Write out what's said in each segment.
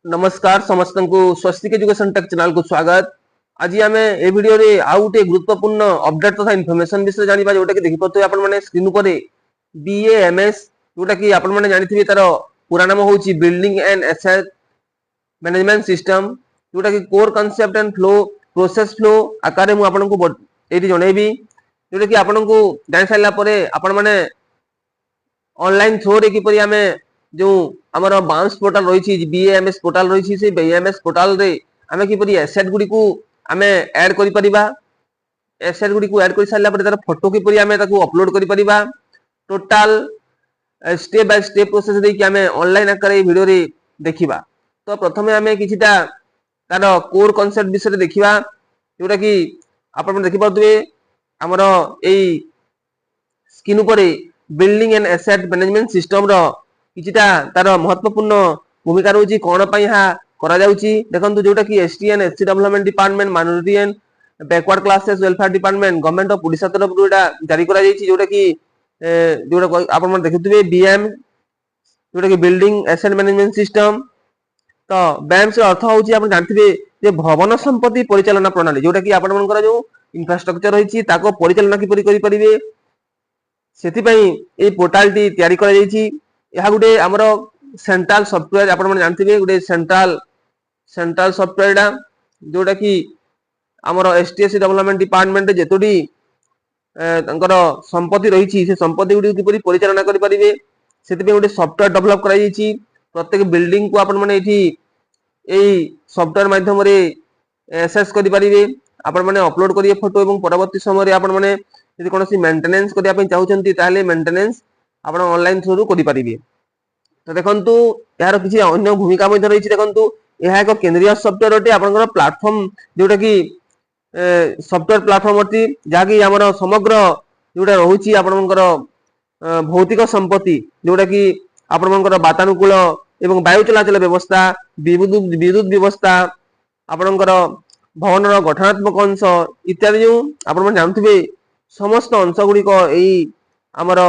नमस्कार समस्त को स्वस्तिक एजुकेशन टेक चैनल को स्वागत। आज आम ए वीडियो रे आउ गोटे गुरुत्वपूर्ण अपडेट तथा इनफॉरमेशन विषय जानिबा जोटा कि देखि पतो आपण माने स्क्रीन पर बीएएमएस जोटा कि आपण माने जानिथिबे तार पूरा नाम होची building and asset management system जोटा कि core concept and flow process flow आकार मु आपण को एटी जणेबी जोटा कि आपण को जानि साइला परे आपण माने ऑनलाइन थ्रो रे किपरि आमे जो हमर बाउंस पोर्टल रही बीएमएस पोर्टल रही से बीएमएस पोर्टल रे आमे किपरि एसेट गुडी को आमे ऐड करि परिबा एसेट गुडी को ऐड करि सारला पर तार फोटो किपरि आमे ताको अपलोड करि परिबा total step by step process दे कि आमे ऑनलाइन आकर ए वीडियो रे देखिबा। तो प्रथमे आमे किछिटा तार कोर कांसेप्ट विषय देखिबा जोटा कि आपण देखि पाउतबे हमर एई स्क्रीन ऊपर building and asset management system रो किछिटा तार महत्वपूर्ण भूमिका रहउची कोन पई हा करा जाउची देखंतु जोटा कि STN SC development department minority and backward classes welfare department government of Odisha तरफ जोटा जारी करा जाईची जोटा कि जोटा आपण मन देखितबे बीएम जोटा कि बिल्डिंग एसेट मैनेजमेंट सिस्टम। तो बीएम से अर्थ होची आपण जानथिबे जे भवन संपत्ति परिचालन प्रणाली जोटा कि आपण मनकर जो इंफ्रास्ट्रक्चर रहिची ताको परिचालन किपरि करि परिबे सेति पई ए पोर्टल टी तयारी करा जाईची। यह गोटे आमर सेंट्रल सॉफ्टवेयर आपण मन जानथिबे गोटे सेंट्रल सॉफ्टवेयर जोटा कि आमर एसटीएससी डेवलपमेंट डिपार्टमेंट जेतोडी तंकर संपत्ति रहिची से संपत्ति गुडी किपरि परिचालन करि परिबे सेति पे गोटे सॉफ्टवेयर डेवलप करा जाईची। प्रत्येक बिल्डिंग को आपण मन एठी एई सॉफ्टवेयर माध्यम रे एक्सेस करि परिबे आपण मन अपलोड करिए फोटो एवं परवर्ती समय रे आपण मन यदि कोनोसी मेंटेनेंस करिया पे चाहउचंती ताले मेंटेनेंस आपण ऑनलाइन थ्रू करि परिबे। तो देखंतु यार किछि अन्य भूमिका मध्ये रहिछि देखंतु यह एक केंद्रीय सॉफ्टवेयर अटे आपनकर प्लेटफॉर्म जोटा कि सॉफ्टवेयर प्लेटफॉर्म अटे जाकी हमर समग्र जोटा रहुछि आपनकर भौतिक संपत्ति जोटा कि आपनकर वातानुकूल एवं वायु चलाचल व्यवस्था विद्युत व्यवस्था आपनकर भवनर गठनात्मक अंश इत्यादि जो आपण जानथिबे समस्त अंश गुडी को एई हमर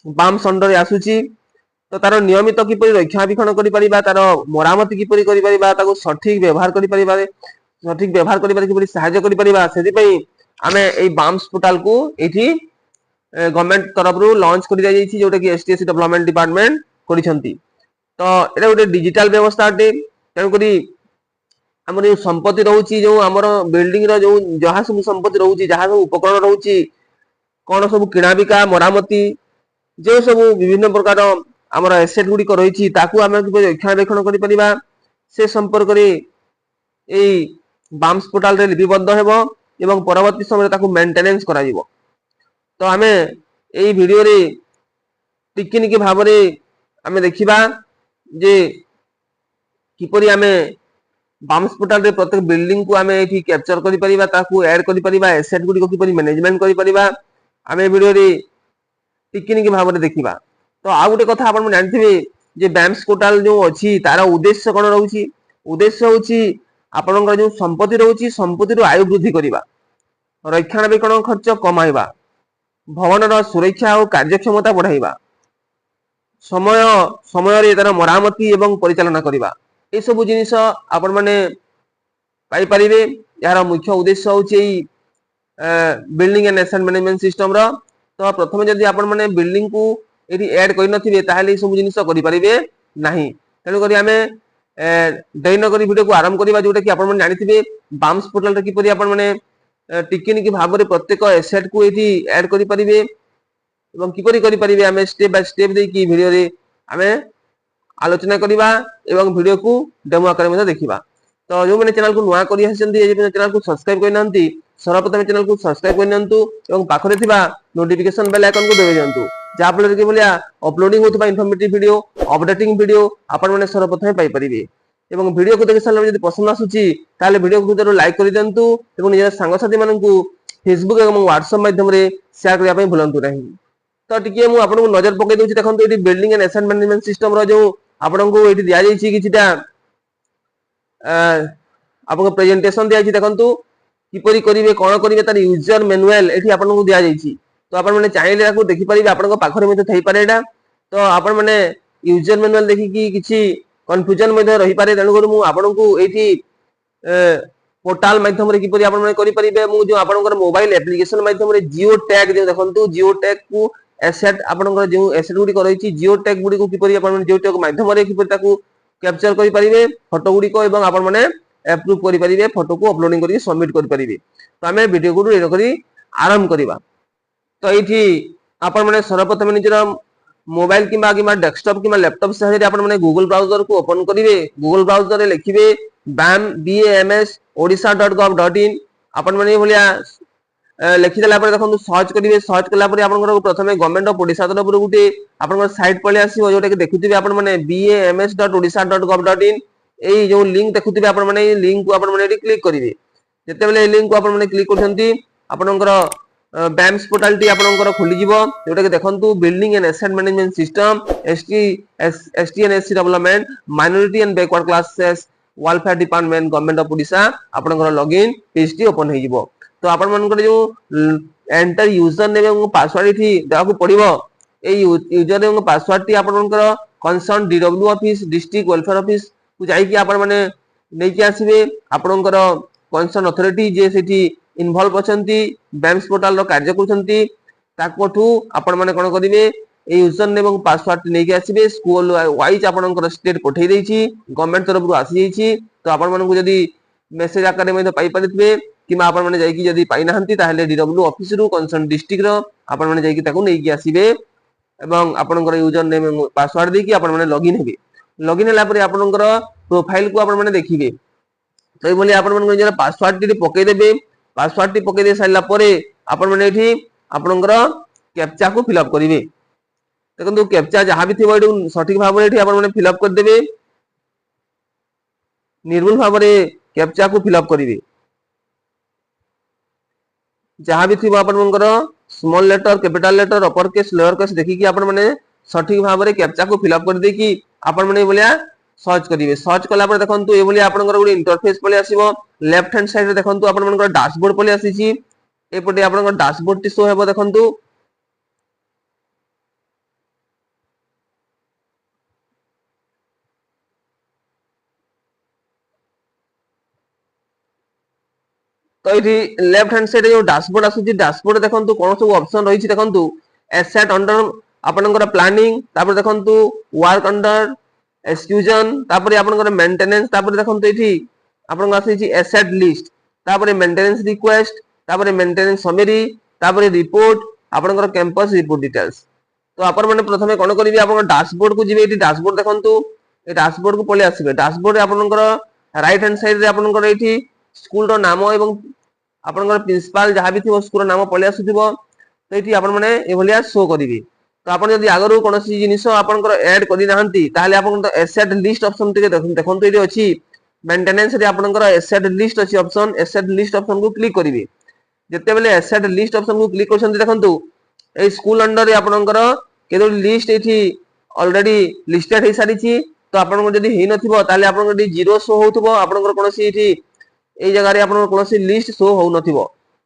बाम संडरे आसुची। तो तार नियमित किपरि रक्षणाबेक्षण करि परिबा तार मरामती किपरि करि परिबा ताको सठिक व्यवहार करि परिबा किपरि सहायता करि परिबा सेति पई आमे एई बाम्स पोर्टल को एठी गवर्नमेंट तरफ रु लॉन्च करि जाय छी जोटा कि एसटीएससी डेवलपमेंट डिपार्टमेंट करिसंती। तो एटा गोटे डिजिटल व्यवस्था अटे तेनु करी हमर जो संपत्ति रहउची जो हमर बिल्डिंग रो जो जहा सब संपत्ति रहउची जहा सब उपकरण रहउची कोन सब किणा बिका मरामती जो सब विभिन्न प्रकार हमर एसेट गुडी को रहिछि ताकू हम रक्षणाबेक्षण करि परिबा से संपर्क रे एई बाम्स पोर्टल रे लिपिबद्ध हेबो एवं परवर्ती समय ताकू मेंटेनेंस करा जिवो। तो हमें एई वीडियो रे टिकनिक भाव रे हमें देखिबा जे किपरि हमें बाम्स पोर्टल रे प्रत्येक बिल्डिंग को हमें एठी कैप्चर करि परिबा ताकू ऐड करि परिबा एसेट गुडी को किपरि मैनेजमेंट करि परिबा हमें वीडियो रे टिकनिक भाव रे देखिबा। तो आ गोटे कथा आपण जानथिबे जे बाम्स पोर्टल जो अछि तार उद्देश्य कोन रहउछि उद्देश्य होछि आपनकर जो संपत्ति रहउछि संपत्ति रो आयु वृद्धि करिबा रक्षणाबेक्षण खर्च कमाइबा भवनर सुरक्षा और कार्यक्षमता बढ़ाइबा समय रे तार मरामती एवं परिचालन करिबा ए सब जिनिस आपण माने पाई परिबे। यार मुख्य उद्देश्य होछि building and asset management system रो। तो प्रथमे जदि आपण माने बिल्डिंग को एठी ऐड करि नथिबे ताहाले सब जिनिस करि परिबे नाही तेनु करी हमें दैनो करी वीडियो को आरंभ करिबा जोटा कि आपण माने जानिथिबे बाम्स पोर्टल रे किपरि आपण माने टिकनिक भाव रे प्रत्येक एसेट को एठी ऐड करि परिबे एवं किपरि करि परिबे हमें स्टेप बाय स्टेप दे कि वीडियो रे हमें आलोचना करिबा एवं वीडियो को डेमो आकार में देखिबा। तो जो मैंने चैनल को नुआ करि हसंती ए चैनल को सब्सक्राइब करि नंती सर्वप्रथम चैनल को सब्सक्राइब करि नंतु एवं पाखरे थिबा नोटिफिकेशन बेल आइकन को दबे दियंतु जा फल के बोलिया अपलोडिंग होतबा इन्फॉर्मेटिव वीडियो अपडेटिंग वीडियो आपण माने सर्वप्रथम पाई परिबे। एवं वीडियो को देखि साल यदि पसंद आसुची ताले वीडियो को जरूर लाइक करि दियंतु एवं निज संग साथी मानन को फेसबुक एवं व्हाट्सएप माध्यम रे शेयर करिया पई भूलंतु नहीं। तो टिके मु आपन को नजर पकई दोछि देखंतु एटी building and asset management system रो जो आपन को एटी दिया जाईछि किछिटा आपन को प्रेजेंटेशन दिया जाईछि देखंतु किपरि करिवे कोन करिवे तार यूजर मैनुअल एटी आपन को दिया जाईछि। तो आपण माने चाहिले ताको देखि परिबे आपन को पाखरे में थई पारे एटा। तो आपण माने यूजर मैनुअल देखि कि किछि कन्फ्यूजन रही पारे तेणुकर मु आपनको एठी पोर्टाल माध्यम रे किपरि आपण माने करि परिबे मु जो आपनकर मोबाइल एप्लीकेशन माध्यम रे जियो टैग जे देखंतु जियो टैग को एसेट आपनकर जो एसेट गुडी करैछि जियो टैग गुडी को किपरि आपण जियो टैग माध्यम रे किपरि ताकू कैप्चर करि परिबे फोटो गुडी को एवं आपण माने अप्रूव करि परिबे फोटो को अपलोडिंग करि सबमिट करि परिबे तो हमें वीडियो को रेडी करि आरंभ करिबा तो एठी आपण माने सर्वप्रथम निजर मोबाइल किबा किबा डेस्कटॉप किबा लैपटॉप सहायता आपण माने गूगल ब्राउजर को ओपन करिवे गूगल ब्राउजर रे लिखिबे bams.odisha.gov.in आपण माने भलिया लिखि देला पर देखंतु सर्च करिवे सर्च कला पर आपण प्रथमे गवर्नमेंट ऑफ ओडिशा तरफ गुटे आपण साइट पले आसीबो जोटा कि देखुथिबे आपण माने bams.odisha.gov.in एई जो लिंक देखुथिबे आपण माने लिंक को आपण माने क्लिक करिवे जते बेले लिंक को आपण माने क्लिक करछंती आपनकर बैंस पोर्टल टी आपनकर खुली जिवो जोटा कि देखंतु building and asset management system ST and SC development minority and backward classes welfare department government of Odisha आपनकर लॉगिन पेज टी ओपन हे जिवो तो आपण मानकर जो एंटर यूजर नेम एवं पासवर्ड टी देबाकू पड़िबो ए यूजर एवं पासवर्ड टी आपनकर concern DW office district welfare office को जाई कि आपण माने नै कि आसीबे आपनकर कंसर्न अथॉरिटी जे सेठी इन्वॉल्व अछंती बैंस पोर्टल रो कार्य करछंती ताकोठू आपण माने कोन करिवे ए यूजर नेम एवं पासवर्ड नै कि आसीबे स्कूल वाइज आपनकर स्टेट पठै दैछि गवर्नमेंट तरफ रु आसी दैछि तो आपण मानकू जदी मेसेज आकार में पाई परितबे किमा आपण माने जाई कि जदी पाई नाहंती ताहले डीडब्ल्यू ऑफिस रु कंसर्न डिस्ट्रिक्ट रो आपण माने जाई कि ताको नै कि आसीबे एवं आपनकर यूजर नेम एवं पासवर्ड दे कि आपण माने लॉगिन हेबे लॉगिन हला पर आपनकर प्रोफाइल को आपण माने देखिबे तो बोली आपण माने जरा पासवर्ड टी पकै देबे पासवर्ड टी पकै दे साइला परे आपण माने एठी आपनकर कैप्चा को फिल अप करिवे देखंतु कैप्चा जहां भी थिबो एठी सठिक भाव एठी आपण माने फिल अप कर देबे निर्भुल भाव रे कैप्चा को फिल अप करिवे जहां भी थिबो आपनकर small letter capital letter upper case lower case देखि कि आपण माने सठिक भाव रे कैप्चा को फिल अप कर दे कि आपण माने बोलिया सर्च करिवे सर्च कला पर देखंतु ए बोली आपनकर गुडी इंटरफेस पले आसीबो लेफ्ट हैंड साइड रे देखंतु आपण मानकर डैशबोर्ड पले आसीची ए पटे आपनकर डैशबोर्ड टी शो हेबो देखंतु तो इठी लेफ्ट हैंड साइड जो डैशबोर्ड आसुची डैशबोर्ड देखंतु कोन सब ऑप्शन रहिची देखंतु एसेट अंडर आपनकर प्लानिंग तापर देखंतु वर्क अंडर एक्सक्यूजन तापर आपनकर मेंटेनेंस तापर देखंतु इठी आपन आसीची एसेट लिस्ट तापर मेंटेनेंस रिक्वेस्ट तापर मेंटेनेंस समरी तापर रिपोर्ट आपनकर कैंपस रिपोर्ट डिटेल्स तो आपण माने प्रथमे कोन करिवे आपन डैशबोर्ड को जिवे इठी डैशबोर्ड देखंतु ए डैशबोर्ड को पले आसीबे डैशबोर्ड आपनकर राइट हैंड साइड रे आपनकर इठी स्कूल रो नाम एवं आपनकर प्रिंसिपल जहां भी थिबो स्कूल रो नाम पले आसुथिबो तो इठी आपण माने ए भलिया शो करिवे तो आपण जदी आगरो कोनोसी जिनिस आपनकर ऐड करि नाहंती ताले आपण तो एसेट लिस्ट ऑप्शन टिके देखंतु एठी अछि मेंटेनेंस रे आपनकर एसेट लिस्ट अछि ऑप्शन एसेट लिस्ट ऑप्शन को क्लिक करिवे जते बेले एसेट लिस्ट ऑप्शन को क्लिक करछंती देखंतु ए स्कूल अंडर रे आपनकर केदो लिस्ट एठी ऑलरेडी लिस्टेड हे सारिछि तो आपन जदी हे नथिबो ताले आपन एठी जीरो शो होउथबो आपनकर कोनोसी एठी ए जगह रे आपन कोनोसी लिस्ट शो होउ नथिबो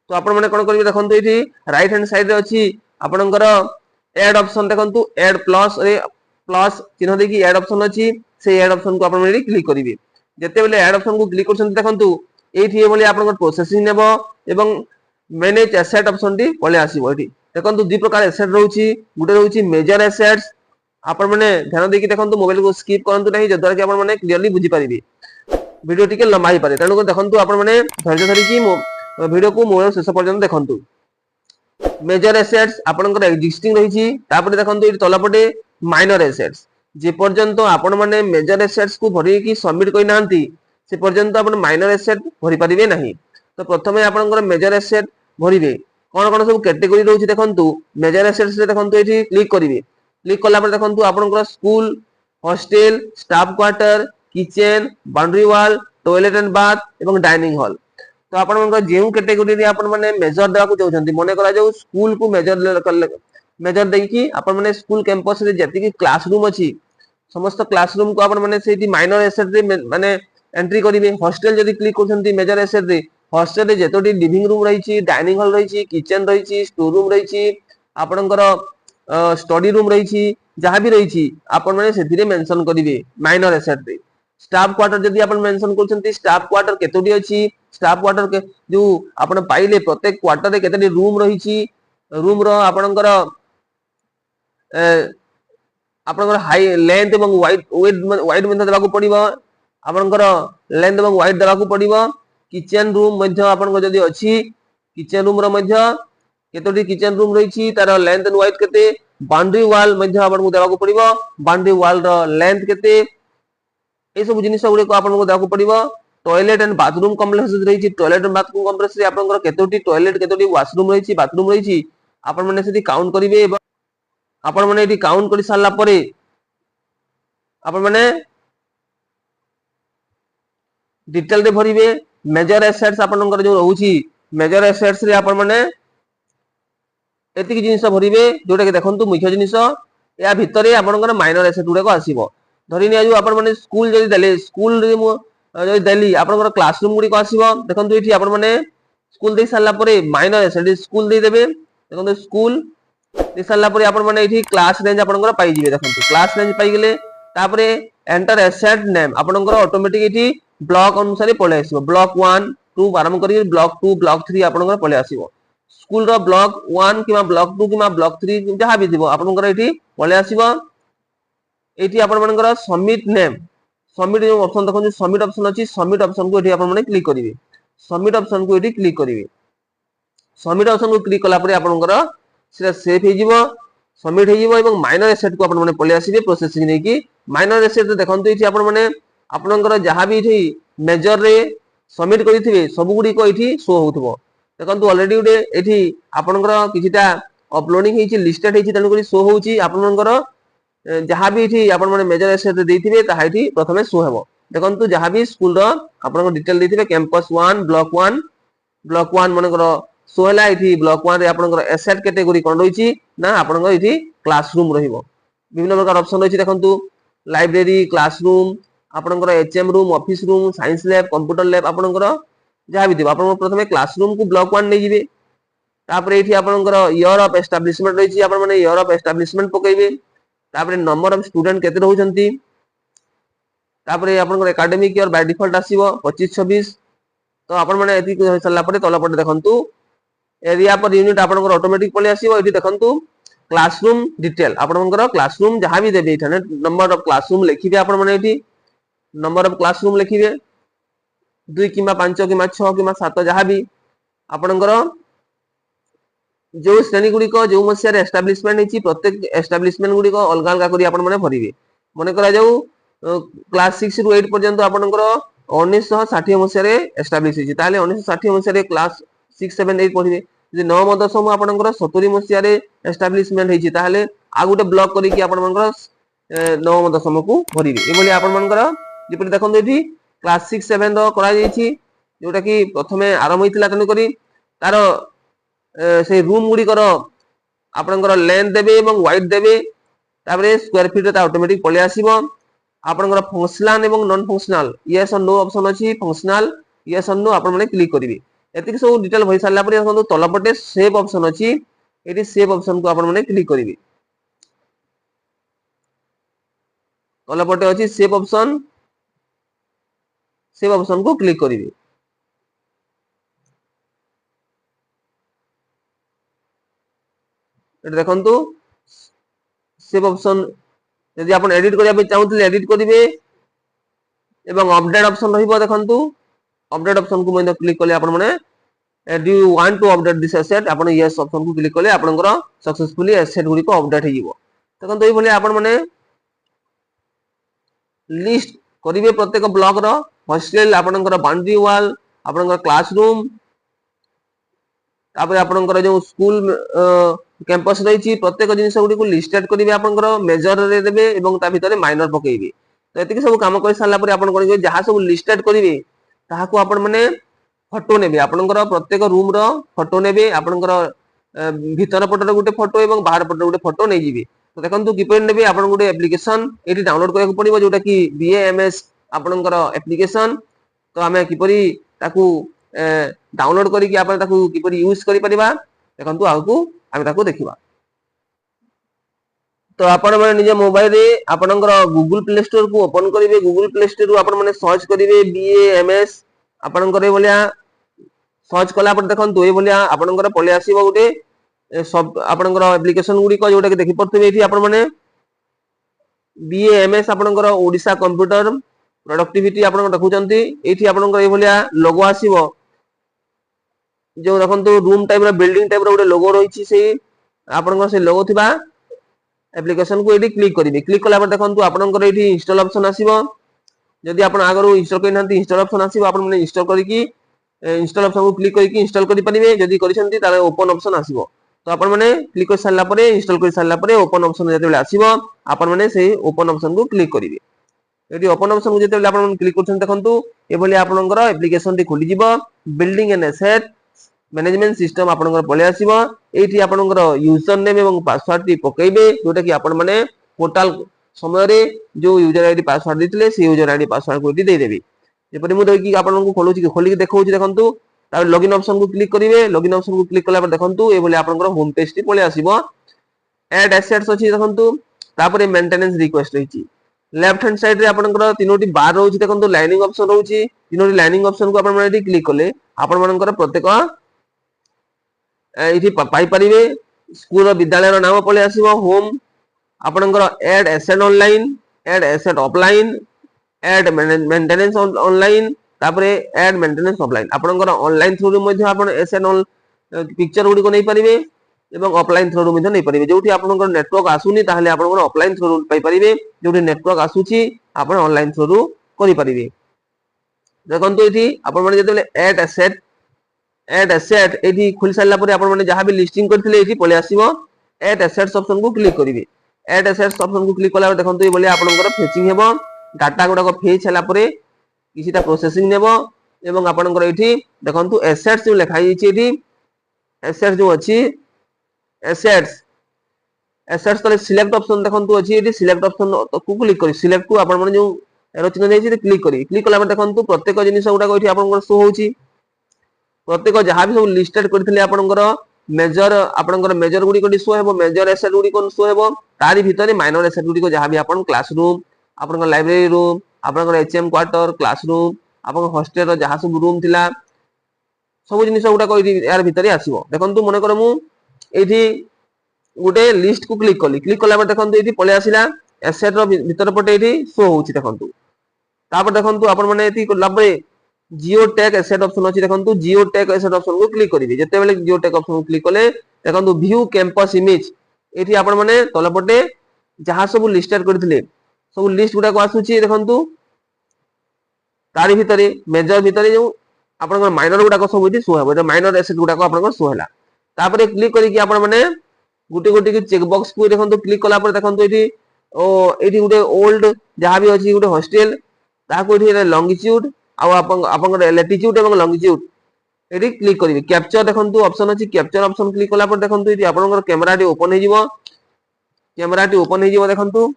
तो आपण माने कोन करिवे देखंतु एठी राइट हैंड साइड रे अछि आपनकर ऐड ऑप्शन देखंतु ऐड प्लस रे प्लस चिन्ह दे कि ऐड ऑप्शन अछि से ऐड ऑप्शन को आपण माने क्लिक करिवे जते बेले ऐड ऑप्शन को क्लिक करछन देखंतु एठी बोली आपन प्रोसेसिंग नेबो एवं मैनेज एसेट ऑप्शन टी पले आसीबो एठी देखंतु दि प्रकार एसेट रहउची गुटे रहउची मेजर एसेट्स आपण माने ध्यान दे कि देखंतु मोबाइल को स्किप करंतु नहीं जदर कि आपण माने क्लियरली बुझी परिबे वीडियो टिके लंबाई पारे तेणु को देखंतु आपण माने धैर्य धरि कि वीडियो को मोबाइल शेष पर्यंत देखंतु मेजर एसेट्स आपनकर एक्जिस्टिंग रहिछि तापर देखंतु एठी तलपटे माइनर एसेट्स जे पर्यंत आपण माने मेजर एसेट्स को भरि कि सबमिट कइ नाहंती से पर्यंत आपण माइनर एसेट भरि परिबे नाही तो प्रथमे आपनकर मेजर एसेट भरिबे कोन कोन सब कैटेगरी रहउछि देखंतु मेजर एसेट्स रे देखंतु एठी क्लिक करिवे क्लिक कला पर देखंतु आपनकर school hostel staff quarter kitchen boundary wall toilet and bath एवं डाइनिंग हॉल तो आपण मन जेउ कैटेगरी रे आपण माने मेजर देबा को चाहउछंती मने करा जाउ स्कूल को मेजर देखि आपण माने स्कूल कैंपस रे जति कि क्लासरूम अछि समस्त क्लासरूम को आपण माने सेठी माइनर एसेट रे माने एंट्री करिवे हॉस्टल जदी क्लिक करछंती मेजर एसेट रे हॉस्टल रे जेतोटी लिविंग रूम रहिछि डाइनिंग हॉल रहिछि किचन रहिछि स्टोर रूम रहिछि आपणकर स्टडी रूम रही जहाँ भी रही आपण मैंने से मेंशन करेंगे माइनर एसेट रे। स्टाफ क्वार्टर जदि आपण मेंशन करछंती स्टाफ क्वार्टर केतोडी अछि स्टाफ क्वार्टर के जो आपण पाइले प्रत्येक क्वार्टर रे केतोडी रूम रही रूम रो आपणकर आपणकर हाई लेंथ एवं वाइड मध्ये देबाकू पड़िबो आपणकर लेंथ एवं वाइड देबाकू पड़िबो। किचन रूम मध्ये आपणकर जदि अछि किचन रूम रो मध्ये केतोडी किचन रूम रही तार लेंथ एंड वाइड केते बाउंड्री वॉल मध्ये आपनको देबाकू पड़िबो बाउंड्री वॉल रो लेंथ केते ए सब जिनिस गुडी को आपनको देबाकू पड़िबो। टॉयलेट एंड बाथरूम कॉम्प्लेक्स रही टॉयलेट एंड बाथरूम कॉम्प्लेक्स रे आपनकर केतोटी टॉयलेट केतोटी वॉशरूम रही बाथरूम रही आपण माने सेठी काउंट करिवे आपण माने एठी काउंट करि सारला परे आपण माने डिटेल रे भरिवे। मेजर एसेट्स आपनकर जो रहउची मेजर एसेट्स रे आपण माने एतिक जिनिस भरिवे जोटा कि देखंतु मुख्य जिनिस या भितरे आपनकर माइनर एसेट गुडे को आसीबो। धरि नि आजु आपण माने स्कूल जदि देले स्कूल रे मु जदि देली आपनकर क्लासरूम गुडी को आसीबो। देखंतु एठी आपण माने स्कूल दे सारला परे माइनर एसेट स्कूल दे देबे देखंतु स्कूल दे सारला परे आपण माने एठी क्लास रेंज आपनकर पाई जिवे देखंतु क्लास रेंज पाई गेले तापरे एंटर एसेट नेम आपनकर ऑटोमेटिक एठी ब्लॉक अनुसार पळे आसीबो ब्लॉक 1 2 आरंभ करी ब्लॉक 2 ब्लॉक 3 आपनकर पळे आसीबो। स्कूल रो ब्लॉक 1 किमा ब्लॉक 2 किमा ब्लॉक 3 जहा भी दिबो आपनकर एठी पळे आसीबो। एठी आपण मानकर सबमिट नेम सबमिट जो ऑप्शन देखो सबमिट ऑप्शन अछि सबमिट ऑप्शन को एठी आपण माने क्लिक करिवे सबमिट ऑप्शन को एठी क्लिक करिवे सबमिट ऑप्शन को क्लिक कला परे आपनकर सेटा सेव हे जिवो सबमिट हे जिवो एवं माइनर एसेट को आपण माने पळे आसीबे प्रोसेसिंग नै कि माइनर एसेट देखंतु एठी आपण माने आपनकर जहा भी एठी मेजर रे सबमिट करिथिबे सब गुडी को एठी शो होथबो। देखंतु ऑलरेडी उडे एठी आपनकर किछिटा अपलोडिंग हेछि लिस्टेड हेछि तनु करी शो होउची आपनकर जहाँ भी एठी आपण माने मेजर एसेट देथिबे ताहा एठी प्रथमे शो हेबो। देखंतु जहाँ भी स्कूल रो आपन डिटेल देथिबे कैंपस 1 ब्लॉक 1 मनकर शो हला एठी ब्लॉक 1 रे आपनकर एसेट कैटेगरी कोन रहिछि ना आपनकर एठी क्लासरूम रहिबो विभिन्न प्रकार ऑप्शन रहिछि। देखंतु लाइब्रेरी क्लासरूम आपनकर HM room office room science lab computer lab आपनकर जहाँ भी दिबो आपण प्रथमे क्लासरूम को ब्लॉक 1 नै जिवे तापर एठी आपनकर ईयर ऑफ एस्टैब्लिशमेंट रहिछि आपण माने ईयर ऑफ एस्टैब्लिशमेंट पकइबे तापर नंबर ऑफ स्टूडेंट केते रहउचंती तापर आपनकर एकेडमिक ईयर बाय डिफॉल्ट आसीबो 25 26 तो आपण माने एति सरला परे तला पटे देखंतु एरिया पर यूनिट आपनकर ऑटोमेटिक पले आसीबो। एठी देखंतु क्लासरूम डिटेल आपनकर क्लासरूम जहाँ भी देबे एठाने नंबर ऑफ क्लासरूम लिखिबे आपण माने एठी नंबर ऑफ क्लासरूम लिखिबे 2 किमा 5 किमा 6 किमा 7 जहाँ भी आपनकर जो श्रेणी गुडी को जो मसिया एस्टैब्लिशमेंट हेछि प्रत्येक एस्टैब्लिशमेंट गुडी को अलग अलग करी आपण माने भरिबे मने करा जाऊ क्लास 6 रु 8 पर्यंत आपनकर 1960 मसिया रे एस्टैब्लिश हेछि ताले 1960 मसिया रे क्लास 6 7 8 पढिबे जे 9 मद सम आपनकर 70 मसिया रे एस्टैब्लिशमेंट हेछि ताले आ गुटे ब्लॉक करी कि आपण मानकर 9 मद सम को भरिबे ए बोली आपण मानकर जेपरि देखन एठी क्लास 6 7 रो करा जाईछि जोटा कि प्रथमे आरंभ होइतिला तने करी तार से रूम गुडी करो आपनकर लेंथ देबे एवं वाइड देबे तापरे स्क्वायर फीट ता ऑटोमेटिक पळे आसीबो। आपनकर फंक्शनल एवं नॉन फंक्शनल यस और नो ऑप्शन अछि फंक्शनल यस और नो आपण माने क्लिक करिवे एतिक सब डिटेल भइ सारला परे देखंतु तलपटे सेव ऑप्शन अछि एटी सेव ऑप्शन को आपण माने क्लिक करिवे तलपटे अछि सेव ऑप्शन को क्लिक करिवे देखंतु सेव ऑप्शन यदि आपण एडिट करिया पे चाहउतले एडिट करिवे एवं अपडेट ऑप्शन रहिबो देखंतु अपडेट ऑप्शन को मैं क्लिक करले आपण माने do you want to update this asset आपण यस ऑप्शन को क्लिक करले आपनकर सक्सेसफुली एसेट गुडी को अपडेट हेइबो। देखंतु एई भली आपण माने लिस्ट करिवे प्रत्येक ब्लॉक रो हॉस्टल आपनकर बाउंड्री वॉल आपनकर क्लासरूम तापर आपनकर जो स्कूल कैंपस रही प्रत्येक जिनिस गुडी को लिस्टेड करिवे आपनकर मेजर रे देबे एवं ता भितरे माइनर पकेइबे तो एतिक सब काम कर सारला परे आपन कोन जहा सब लिस्टेड करिवे ताहा को आपन माने फोटो नेबे आपनकर प्रत्येक रूम रो फोटो नेबे आपनकर भीतर पटर गुटे फोटो एवं बाहर पटर गुटे फोटो नै जिवे तो देखंतु किपर नेबे आपन गुटे एप्लीकेशन एटी डाउनलोड करय पड़िबो जोटा कि बीएएमएस आपनकर एप्लीकेशन तो हमें किपरि ताकू डाउनलोड करी कि आपन ताकू किपरि यूज करि परिबा देखंतु आगु हमें ताकू देखिबा। तो आपण माने निज मोबाइल रे आपनकर गूगल प्ले स्टोर को ओपन करिवे गूगल प्ले स्टोर रु आपण माने सर्च करिवे बीएएमएस आपनकर ए भलिया सर्च कला पर देखंतु ए भलिया आपनकर पले आसीबो गुटे सब आपनकर एप्लीकेशन गुडी को जोटा के देखि परथिबे एठी आपण माने बीएएमएस आपनकर ओडिसा कंप्यूटर प्रोडक्टिविटी आपन देखुचंती एठी आपनकर ए भलिया लोगो आसीबो जो देखंतु रूम टाइप रो बिल्डिंग टाइप रो गुटे लोगो रहिछि से आपनकर से लोगो थिबा एप्लीकेशन को एठी क्लिक करिवे क्लिक कला पर देखंतु आपनकर एठी इंस्टॉल ऑप्शन आसीबो जदि आपण आगरो इंस्टॉल करिनांती इंस्टॉल ऑप्शन आसीबो आपण माने इंस्टॉल करिकि इंस्टॉल ऑप्शन को क्लिक करिकि इंस्टॉल करि परिबे जदि करिसंती ताले ओपन ऑप्शन आसीबो तो आपण माने क्लिक कर सारला परे इंस्टॉल कर सारला परे ओपन ऑप्शन जेतेबेले आसीबो आपण माने सेही ओपन ऑप्शन को क्लिक करिवे एठी ओपन ऑप्शन को जेतेबेले आपण क्लिक करछन देखंतु ए भली आपनकर एप्लीकेशन टी खुली जिवो building and asset management system आपनकर पले आसीबो एठी आपनकर यूजर नेम एवं पासवर्ड टी पकेइबे जोटा कि आपण माने पोर्टल समय रे जो यूजर आईडी पासवर्ड दिथिले से यूजर आईडी पासवर्ड को एठी दे देबे जेपरि मु देखि आपनकर खोलुची खोली देखौची देखंतु तार लॉगिन ऑप्शन को क्लिक करिवे लॉगिन ऑप्शन को क्लिक कला पर देखंतु ए भली आपनकर होम पेज टी पले आसीबो ऐड एसेट्स अछि देखंतु तापरे मेंटेनेंस रिक्वेस्ट रहिची लेफ्ट हैंड साइड रे आपनकर तीनोटी बार रहउची देखंतु लाइनिंग ऑप्शन रहउची तीनोटी लाइनिंग ऑप्शन को आपण माने एठी क्लिक कले आपण मानकर प्रत्येक एठी पाई परिवे स्कूल विद्यालय रो नाम पले आसीबो होम आपनकर add asset online add asset offline add maintenance online तापरे ऐड मेंटेनेंस ऑफलाइन आपनकर ऑनलाइन थ्रू मध्ये आपण एसेट पिक्चर गुडी को नै परिवे एवं ऑफलाइन थ्रू मध्ये नै परिवे जोठी आपनकर नेटवर्क आसुनी ताहले आपनकर ऑफलाइन थ्रू पाई परिवे जोठी नेटवर्क आसुची आपण ऑनलाइन थ्रू करि परिवे देखंतु एठी आपण माने जेतेले ऐड एसेट एठी खुल सारला परे आपण माने जहां भी लिस्टिंग करथिले एठी पले आसीबो ऐड एसेट्स ऑप्शन को क्लिक करिवे ऐड एसेट्स ऑप्शन को क्लिक कला देखंतु ए बोले आपनकर फेचिंग हेबो डाटा गुडा को फेच हला परे किसिटा प्रोसेसिंग नेबो एवं आपनकर एठी देखंतु एसेट्स जो लिखाई छि एठी एसेट्स जो अछि एसेट्स तले सिलेक्ट ऑप्शन देखंतु अछि एठी सिलेक्ट ऑप्शन को क्लिक करी सिलेक्ट को आपण माने जो एरो चिन्ह देछि ते क्लिक करी क्लिक कला पर देखंतु प्रत्येक जिनिस गुडा को एठी आपनकर शो होछि प्रत्येक जहां भी सब लिस्टेड करथिले आपनकर मेजर गुडी को शो हेबो मेजर एसेट गुडी को शो हेबो तारी भितरे माइनर एसेट गुडी को जहां भी आपन क्लासरूम आपनकर लाइब्रेरी रूम आपनकर एचएम क्वार्टर क्लासरूम आपन हॉस्टल रो जहां सब रूम थिला सब जिनिस गुडा को यार भितरे आसीबो देखंतु मने कर मु एठी गुटे लिस्ट को क्लिक कला पर देखंतु एठी पले आसिला एसेट रो भितर पटे एठी शो होउची देखंतु तापर देखंतु आपन माने एठी लबे जियो टैग एसेट ऑप्शन अछि देखंतु जियो टैग एसेट ऑप्शन को क्लिक करिवे जते बेले जियो टैग ऑप्शन को क्लिक कले देखंतु व्यू कैंपस इमेज एठी आपण माने तलपटे जहां सब लिस्टेड करथिले सब लिस्ट गुडा को आसुची देखंतु तारी भितरे मेजर भितरे जो आपण माइनर गुडा को सब एठी शो हेबो माइनर एसेट गुडा को आपण शो हैला तापर क्लिक करी कि आपण माने गुटी गुटी के चेक बॉक्स को देखंतु क्लिक कला पर देखंतु एठी एठी गुटे ओल्ड जहां भी अछि गुटे हॉस्टल ताको एठी लॉन्गिट्यूड आ आपन लैटिट्यूड एवं लॉन्गिट्यूड एठी क्लिक करिवे कैप्चर देखंतु ऑप्शन अछि कैप्चर ऑप्शन क्लिक कला पर देखंतु एठी आपनकर कैमरा टी ओपन हे जिवो देखंतु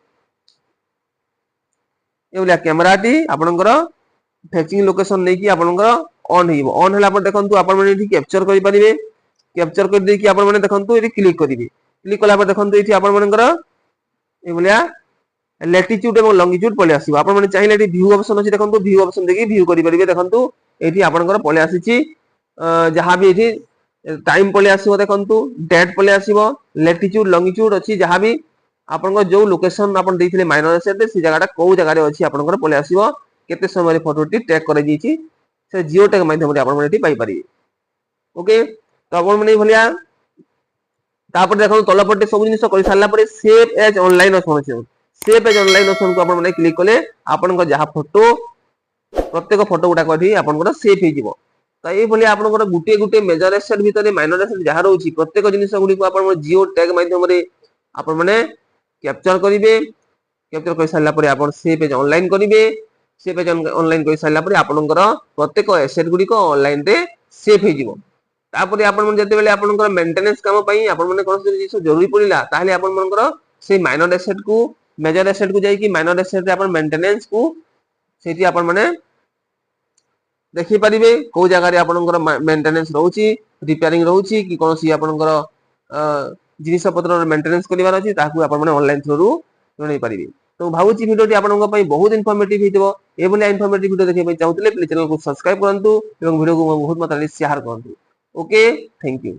एवला कैमरा टी आपनकर फेचिंग लोकेशन नै कि आपनकर ऑन हे जिवो ऑन हला पर देखंतु आपन माने एठी कैप्चर करि परिवे कैप्चर कर दे कि आपन माने देखंतु एठी क्लिक करिवे क्लिक कला पर देखंतु एठी आपन मानकर एवला लैटिट्यूड एवं लॉन्गिट्यूड पले आसीबो आपन माने चाहिले एठी व्यू ऑप्शन अछि देखंतु व्यू ऑप्शन देखि व्यू करि परिवे देखंतु एठी आपनकर पले आसीची जहां भी एठी टाइम पले आसीबो देखंतु डेट पले आसीबो लैटिट्यूड लॉन्गिट्यूड अछि जहां भी आपनकर जो लोकेशन आपन देथिले माइनर एसेट से जगहटा को जगह रे अछि आपनकर पले आसीबो केते समय रे फोटोटी टैग करे दिछि से जियो टैग माध्यम रे आपन माने एठी पाई परिवे ओके तो आपन माने भलिया तापर देखो तलपटे सब जिनिस करि सारला परे सेव एज ऑनलाइन ऑप्शन अछि सेव एज ऑनलाइन ऑप्शन को आपन माने क्लिक कले आपन को जहा फोटो प्रत्येक फोटो गुडा कथि आपन को सेव हे जिवो तो ए भलिया आपन को गुटे गुटे मेजर एसेट भितरे माइनर एसेट जहा रहउची प्रत्येक जिनिस गुडी को आपन जियो टैग माध्यम रे आपन माने कैप्चर करिवे कैप्चर कर सारला परे आपन सेव एज ऑनलाइन करिवे सेव एज ऑनलाइन कर सारला परे आपन को प्रत्येक एसेट गुडी को ऑनलाइन रे सेव हे जिवो तापरे आपन मन जते बेले आपन को मेंटेनेंस काम पई आपन मन कोन जिनिस जरूरी पड़िला ताहले आपन मन को से माइनर एसेट को मेजर एसेट को जाई कि माइनर एसेट रे आपन मेंटेनेंस को सेठी आपन माने देखि परिबे को जगह रे आपन को मेंटेनेंस रहउची रिपेयरिंग रहउची कि कोनसी आपन को जिनिस पत्र मेंटेनेंस करिवार अछि ताकू आपण माने ऑनलाइन थ्रू रु जणै परिबे। तो भाबुची भिडियोटी आपनका पई बहुत इन्फॉर्मेटिव हितबो। एबोले इन्फॉर्मेटिव वीडियो देखै पई चाहुतले प्लीज चैनल को सब्सक्राइब करंतु एवं वीडियो को बहुत मात्रा रे शेयर करंतु। Okay, thank you.